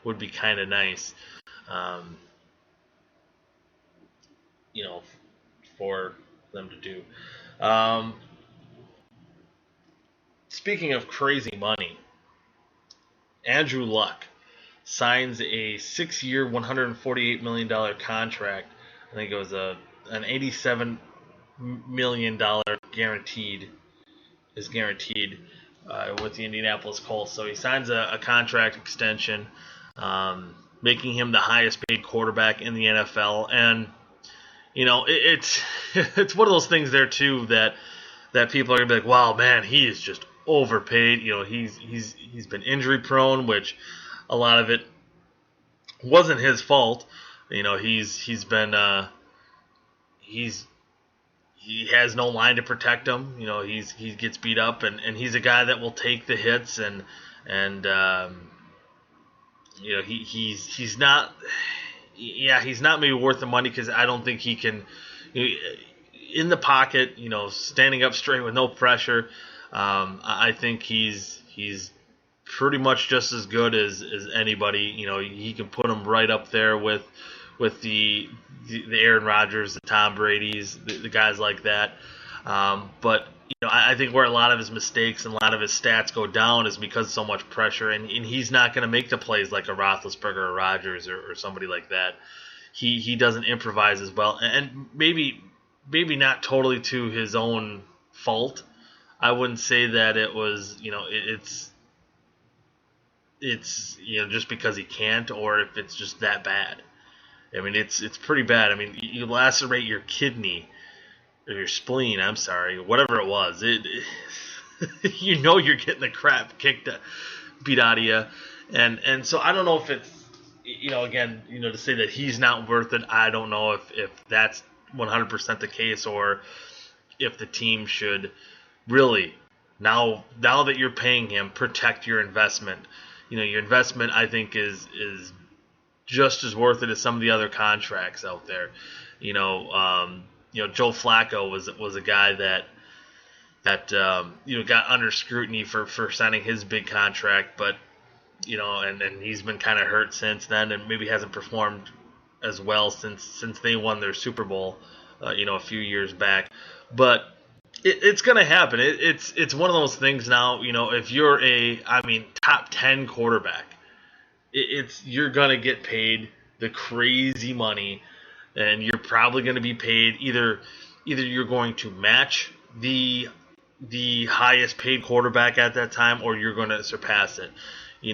would be kind of nice. For them to do. Speaking of crazy money, Andrew Luck signs a 6-year, $148 million contract. I think it was an $87 million guaranteed with the Indianapolis Colts. So he signs a contract extension, making him the highest paid quarterback in the NFL. And it's it's one of those things there too that people are gonna be like, wow, man, he is just overpaid. He's been injury prone, which a lot of it wasn't his fault. He has no line to protect him. He gets beat up, and he's a guy that will take the hits, and he's not. Yeah, he's not maybe worth the money because I don't think he can, in the pocket, standing up straight with no pressure. I think he's pretty much just as good as anybody. He can put him right up there with the Aaron Rodgers, the Tom Brady's, the guys like that. But I think where a lot of his mistakes and a lot of his stats go down is because of so much pressure, and he's not going to make the plays like a Roethlisberger or Rodgers or somebody like that. He doesn't improvise as well, and maybe not totally to his own fault. I wouldn't say that it was it's just because he can't, or if it's just that bad. I mean, it's pretty bad. I mean, you lacerate your kidney or your spleen. I'm sorry, whatever it was. You're getting the crap beat out of you, and so I don't know if it's to say that he's not worth it. I don't know if that's 100% the case, or if the team should really now that you're paying him, protect your investment. Your investment, I think, is just as worth it as some of the other contracts out there. Joe Flacco was a guy that got under scrutiny for signing his big contract, but and he's been kind of hurt since then, and maybe hasn't performed as well since they won their Super Bowl, a few years back. But it's going to happen. It's one of those things now. If you're top 10 quarterback, you're going to get paid the crazy money, and you're probably going to be paid either you're going to match the highest paid quarterback at that time, or you're going to surpass it. The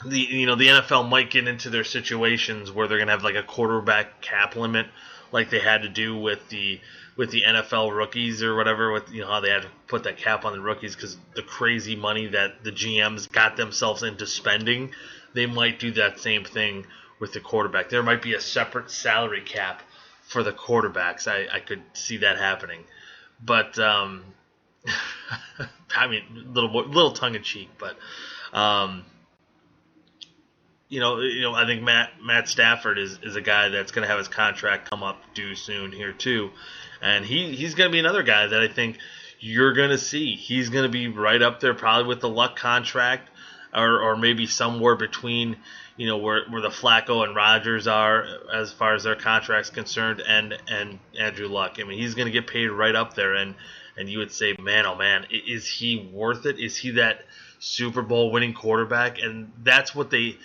NFL might get into their situations where they're going to have like a quarterback cap limit, like they had to do with the NFL rookies or whatever, with how they had to put that cap on the rookies because the crazy money that the GMs got themselves into spending. They might do that same thing with the quarterback. There might be a separate salary cap for the quarterbacks. I could see that happening, but little tongue in cheek, but I think Matt Stafford is a guy that's going to have his contract come up due soon here too, and he's going to be another guy that I think you're going to see. He's going to be right up there probably with the Luck contract, or maybe somewhere between where the Flacco and Rodgers are as far as their contract's concerned, and Andrew Luck. I mean, he's going to get paid right up there, and you would say, man, oh man, is he worth it? Is he that Super Bowl winning quarterback? And that's what I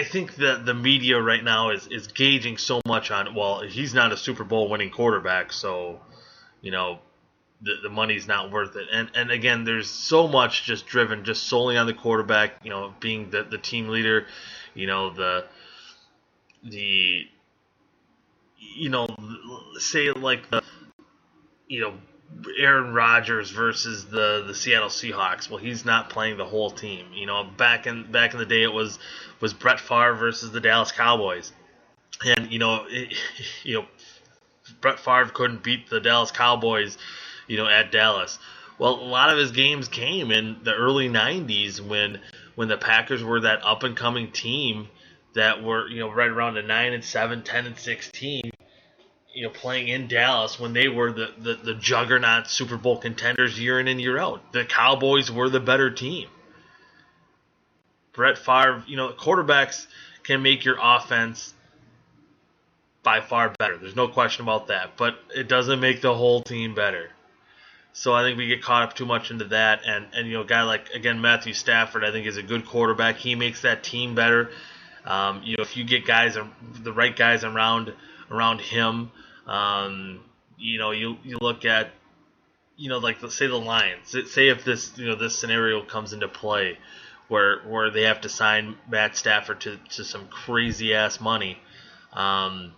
think the media right now is gauging so much on, well, he's not a Super Bowl winning quarterback, so the money's not worth it. And again, there's so much just driven just solely on the quarterback, being the team leader, say like Aaron Rodgers versus the Seattle Seahawks. Well, he's not playing the whole team. Back in the day, it was Brett Favre versus the Dallas Cowboys, and Brett Favre couldn't beat the Dallas Cowboys, at Dallas. Well, a lot of his games came in the early '90s when the Packers were that up and coming team that were right around the 9-7, 10-16. playing in Dallas when they were the juggernaut Super Bowl contenders year in and year out. The Cowboys were the better team. Brett Favre, quarterbacks can make your offense by far better. There's no question about that. But it doesn't make the whole team better. So I think we get caught up too much into that. And a guy like, again, Matthew Stafford, I think is a good quarterback. He makes that team better. If you get the right guys around him, you look at, like let's say the Lions. Say if this scenario comes into play, where they have to sign Matt Stafford to some crazy ass money. I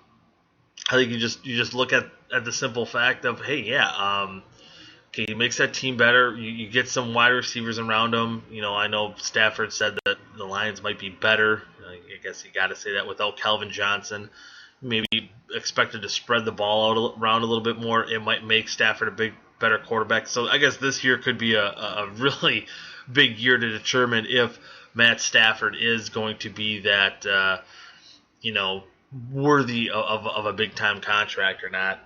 think you just look at the simple fact of, hey, okay, he makes that team better. You get some wide receivers around him. I know Stafford said that the Lions might be better. I guess you got to say that without Calvin Johnson. Maybe expected to spread the ball out around a little bit more. It might make Stafford a better quarterback. So I guess this year could be a really big year to determine if Matt Stafford is going to be that, worthy of a big-time contract or not.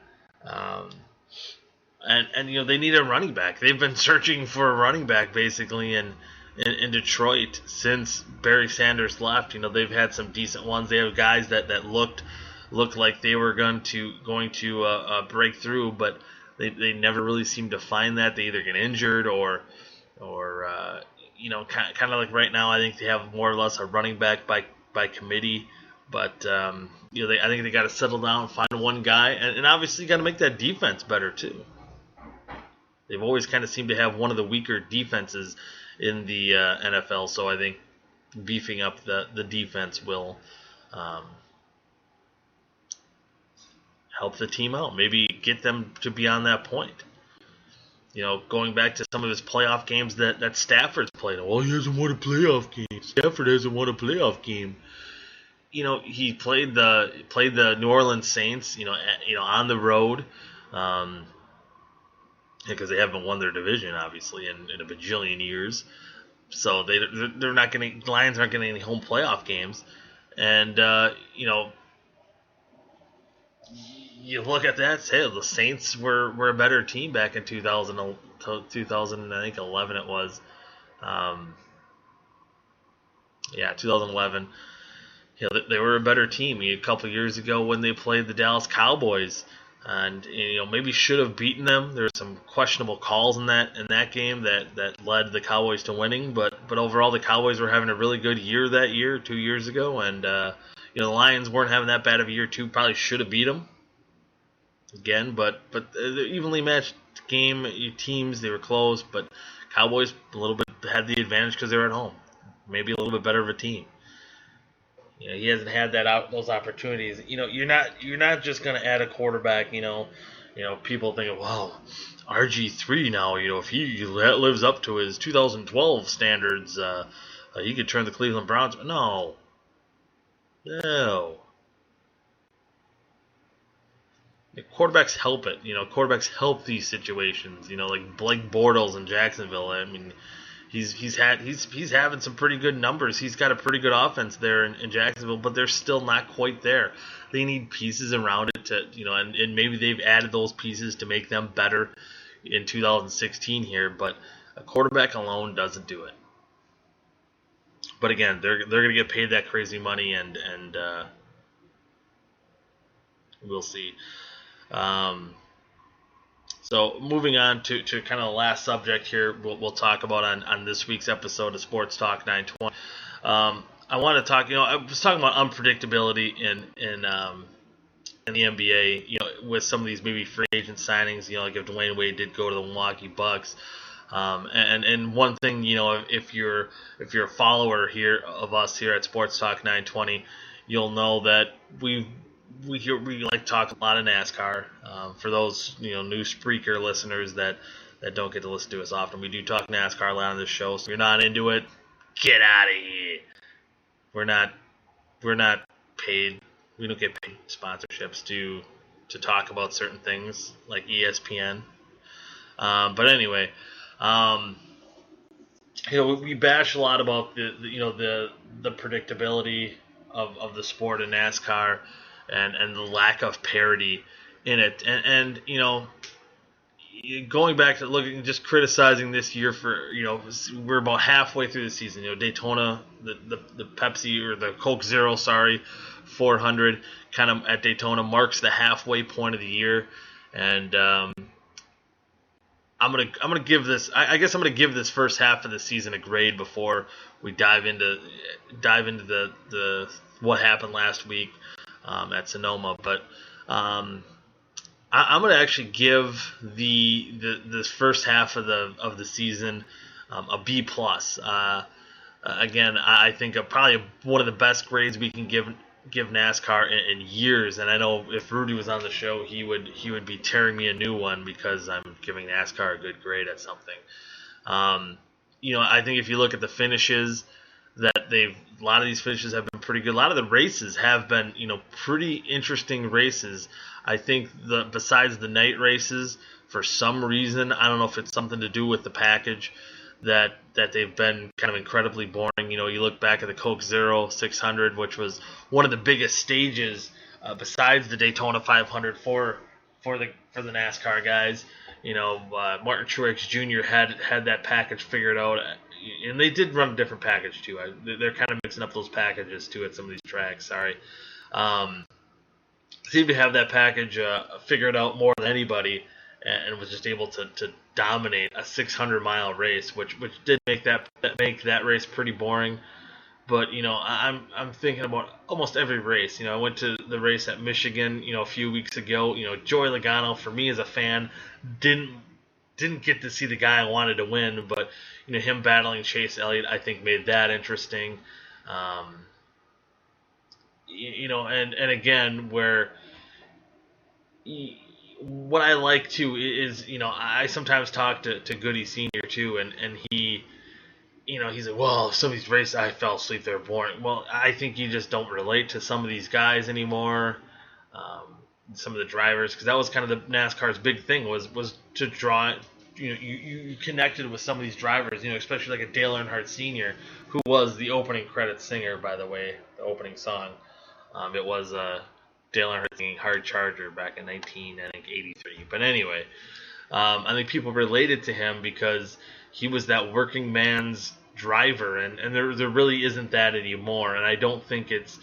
And they need a running back. They've been searching for a running back basically in Detroit since Barry Sanders left. They've had some decent ones. They have guys that looked like they were going to break through, but they never really seem to find that. They either get injured or kind of like right now. I think they have more or less a running back by committee. But I think they got to settle down and find one guy, and obviously got to make that defense better too. They've always kind of seemed to have one of the weaker defenses in the NFL, so I think beefing up the defense will help the team out. Maybe get them to beyond that point. Going back to some of his playoff games that Stafford's played. Well, he hasn't won a playoff game. Stafford hasn't won a playoff game. He played the New Orleans Saints, on the road, because they haven't won their division obviously in a bajillion years. So they're not getting, the Lions aren't getting any home playoff games, and you look at that, say the Saints were a better team back in 2000 I think 11 it was, 2011. They were a better team a couple years ago when they played the Dallas Cowboys, and maybe should have beaten them. There were some questionable calls in that game that led the Cowboys to winning, but overall the Cowboys were having a really good year that year 2 years ago, and the Lions weren't having that bad of a year too. Probably should have beat them again, but they're evenly matched teams. They were close, but Cowboys a little bit had the advantage because they were at home. Maybe a little bit better of a team. He hasn't had those opportunities. You're not just going to add a quarterback. People think, well, RG3 now. If he lives up to his 2012 standards, he could turn the Cleveland Browns. No. The quarterbacks help it. Quarterbacks help these situations. Like Blake Bortles in Jacksonville. I mean, he's having some pretty good numbers. He's got a pretty good offense there in Jacksonville, but they're still not quite there. They need pieces around it to, and maybe they've added those pieces to make them better in 2016 here, but a quarterback alone doesn't do it. But again, they're going to get paid that crazy money, and we'll see. So moving on to kind of the last subject here, we'll talk about on this week's episode of Sports Talk 920. I want to talk. I was talking about unpredictability in the NBA. With some of these maybe free agent signings. Like if Dwayne Wade did go to the Milwaukee Bucks. And one thing, if you're a follower here of us here at Sports Talk 920, you'll know that we like to talk a lot of NASCAR. For those new Spreaker listeners that don't get to listen to us often, we do talk NASCAR a lot on this show. So if you're not into it, get out of here. We're not paid. We don't get paid sponsorships to talk about certain things like ESPN. But anyway, we bash a lot about the predictability of the sport in NASCAR. And the lack of parity in it. And going back to looking, just criticizing this year for, we're about halfway through the season. Daytona, the Pepsi or the Coke Zero, 400 kind of at Daytona marks the halfway point of the year, and I'm gonna give this. I guess I'm gonna give this first half of the season a grade before we dive into the what happened last week at Sonoma. But I'm gonna actually give this first half of the season a B plus. Again, I think probably one of the best grades we can give NASCAR in years, and I know if Rudy was on the show, he would be tearing me a new one because I'm giving NASCAR a good grade at something. I think if you look at the finishes, that a lot of these finishes have been pretty good. A lot of the races have been, pretty interesting races. I think besides the night races, for some reason, I don't know if it's something to do with the package, that they've been kind of incredibly boring. You look back at the Coke Zero 600, which was one of the biggest stages besides the Daytona 500 for the NASCAR guys. Martin Truex Jr. had that package figured out, and they did run a different package too. They're kind of mixing up those packages too at some of these tracks. Seemed to have that package figured out more than anybody, and was just able to dominate a 600-mile race, which did make that race pretty boring. But I'm thinking about almost every race. I went to the race at Michigan, a few weeks ago. Joey Logano, for me as a fan, didn't get to see the guy I wanted to win, but him battling Chase Elliott, I think, made that interesting. And again, where what I like too is, I sometimes talk to Goody Senior too, and he, he's like, well, some of these races I fell asleep, they're boring. Well, I think you just don't relate to some of these guys anymore, some of the drivers, because that was kind of the NASCAR's big thing was to draw. You connected with some of these drivers, especially like a Dale Earnhardt Sr., who was the opening credits singer, by the way, the opening song. It was Dale Earnhardt singing "Hard Charger" back in 1983. But anyway, I think people related to him because he was that working man's driver, and there really isn't that anymore. And I don't think it's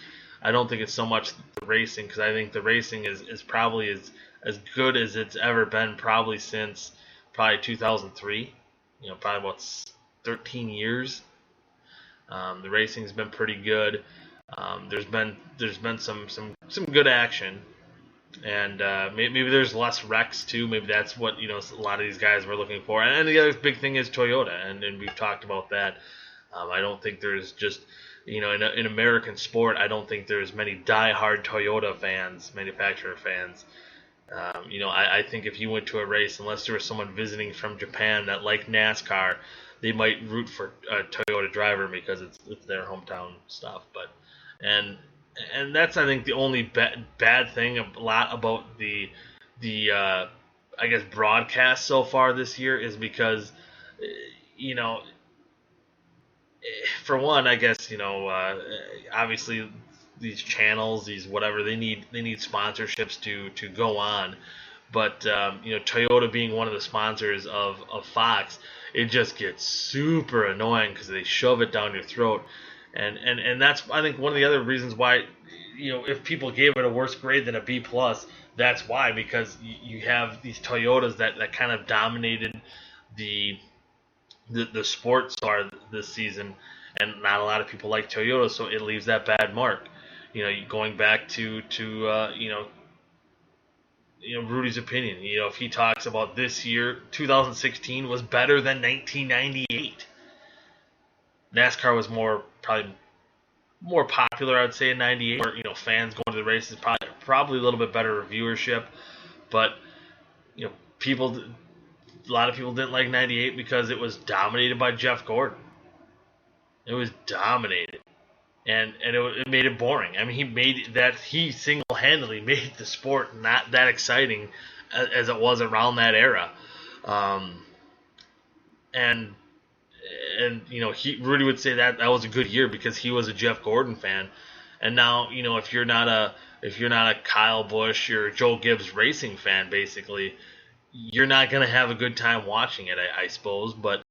so much the racing, because I think the racing is probably as good as it's ever been, probably since 2003. Probably about 13 years. The racing's been pretty good. There's been some good action, and maybe there's less wrecks too. Maybe that's what a lot of these guys were looking for. And the other big thing is Toyota, and we've talked about that. I don't think there's just in American sport, I don't think there's many die-hard Toyota fans, manufacturer fans. I think if you went to a race, unless there was someone visiting from Japan that liked NASCAR, they might root for a Toyota driver because it's their hometown stuff. But and that's, I think, the only bad thing a lot about the I guess broadcast so far this year is because for one, I guess obviously these channels, these whatever, they need sponsorships to go on. But Toyota being one of the sponsors of Fox, it just gets super annoying because they shove it down your throat, and that's, I think, one of the other reasons why if people gave it a worse grade than a B plus, that's why, because you have these Toyotas that kind of dominated the sports car this season, and not a lot of people like Toyota, so it leaves that bad mark. Going back to Rudy's opinion. If he talks about this year, 2016 was better than 1998. NASCAR was probably more popular, I'd say, in '98. Where fans going to the races, probably a little bit better viewership, but a lot of people didn't like '98 because it was dominated by Jeff Gordon. It was dominated. And it made it boring. I mean, he single-handedly made the sport not that exciting as it was around that era. Rudy would say that was a good year because he was a Jeff Gordon fan, And now, if you're not a Kyle Busch or Joe Gibbs racing fan, basically, you're not going to have a good time watching it, I suppose. But